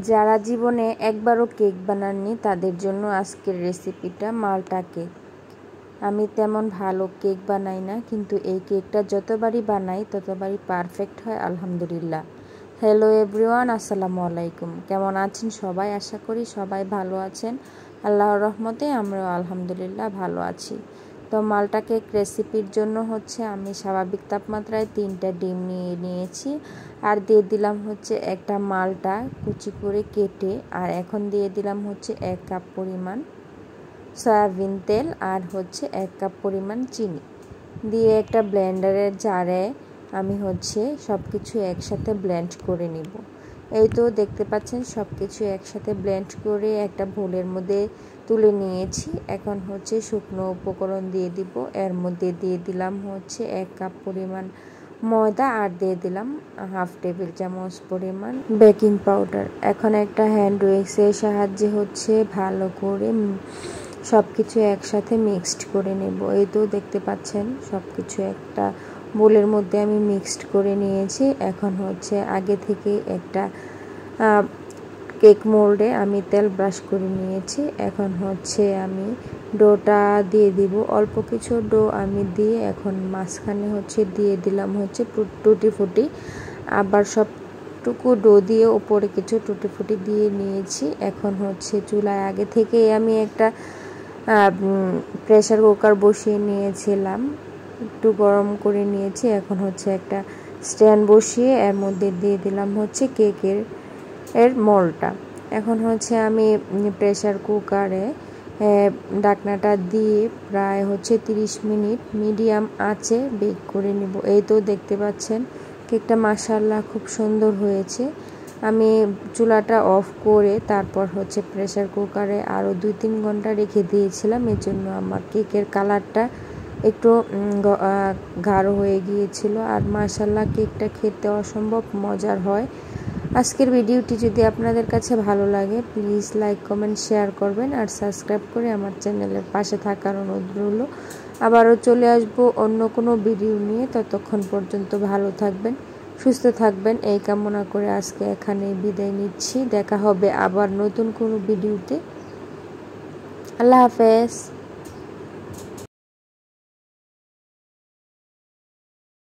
যারা জীবনে একবারও কেক বানাননি তাদের জন্য আজকের রেসিপিটা মাল্টা কেক। আমি তেমন ভালো কেক বানাই না, কিন্তু এই কেকটা যতবারই বানাই ততবারই পারফেক্ট হয় আলহামদুলিল্লাহ। হ্যালো এভরিওয়ান, আসসালামু আলাইকুম। কেমন আছেন সবাই? আশা করি সবাই ভালো আছেন। আল্লাহর রহমতে আমরাও আলহামদুলিল্লাহ ভালো আছি। তো মাল্টা কেক রেসিপির জন্য আমি স্বাভাবিক তাপমাত্রায় 3টা ডিম নিয়েছি, আর দিয়ে দিলাম একটা মাল্টা কুচি করে কেটে, আর এখন দিয়ে দিলাম 1 কাপ পরিমাণ সয়াবিন তেল, আর 1 কাপ পরিমাণ চিনি দিয়ে একটা ব্লেন্ডারের জারে আমি সব কিছু একসাথে ব্লেন্ড করে নিব। এই তো দেখতে পাচ্ছেন সব কিছু একসাথে ব্লেন্ড করে একটা বোলের মধ্যে তুলে নিয়েছি। এখন শুকনো উপকরণ দিয়ে দিব। এর মধ্যে দিয়ে দিলাম 1 কাপ পরিমাণ ময়দা, আর দিয়ে দিলাম হাফ টেবিল চামচ পরিমাণ বেকিং পাউডার। এখন একটা হ্যান্ড উইক্সের সাহায্যে ভালো করে সব কিছু একসাথে মিক্সড করে নেব। এই তো দেখতে পাচ্ছেন সব কিছু একটা বোলের মধ্যে আমি মিক্সড করে নিয়েছি। এখন আগে থেকে একটা কেক মোল্ডে আমি তেল ব্রাশ করে নিয়েছি। এখন আমি ডোটা দিয়ে দিব। অল্প কিছু ডো আমি দিয়ে এখন মাঝখানে দিয়ে দিলাম টুটি ফুটি, আবার সবটুকু ডো দিয়ে উপরে কিছু টুটি ফুটি দিয়ে নিয়েছি। এখন চুলায় আগে থেকে আমি একটা প্রেসার কুকার বসিয়ে নিয়েছিলাম, একটু গরম করে নিয়েছি। এখন একটা স্ট্যান্ড বসিয়ে এর মধ্যে দিয়ে দিলাম কেকের মোল্ডটা। এখন আমি প্রেসার কুকারে ঢাকনাটা দিয়ে প্রায় 30 মিনিট মিডিয়াম আঁচে বেক করে নিব। এই তো দেখতে পাচ্ছেন কেকটা মাশাআল্লাহ খুব সুন্দর হয়েছে। আমি চুলাটা অফ করে তারপর প্রেসার কুকারে আরও 2-3 ঘন্টা রেখে দিয়েছিলাম। এর জন্য আমার কেকের কালারটা একটু গাঢ় হয়ে গিয়েছিল, আর মাশাআল্লাহ কেকটা খেতে অসম্ভব মজার হয়। আজকের ভিডিওটি যদি আপনাদের কাছে ভালো লাগে প্লিজ লাইক, কমেন্ট, শেয়ার করবেন, আর সাবস্ক্রাইব করে আমার চ্যানেলের পাশে থাকার অনুরোধ রইল। আবারও চলে আসব অন্য কোনো ভিডিও নিয়ে। ততক্ষণ পর্যন্ত ভালো থাকবেন, সুস্থ থাকবেন এই কামনা করে আজকে এখানেই বিদায় নিচ্ছি। দেখা হবে আবার নতুন কোনো ভিডিওতে। আল্লাহ হাফেজ।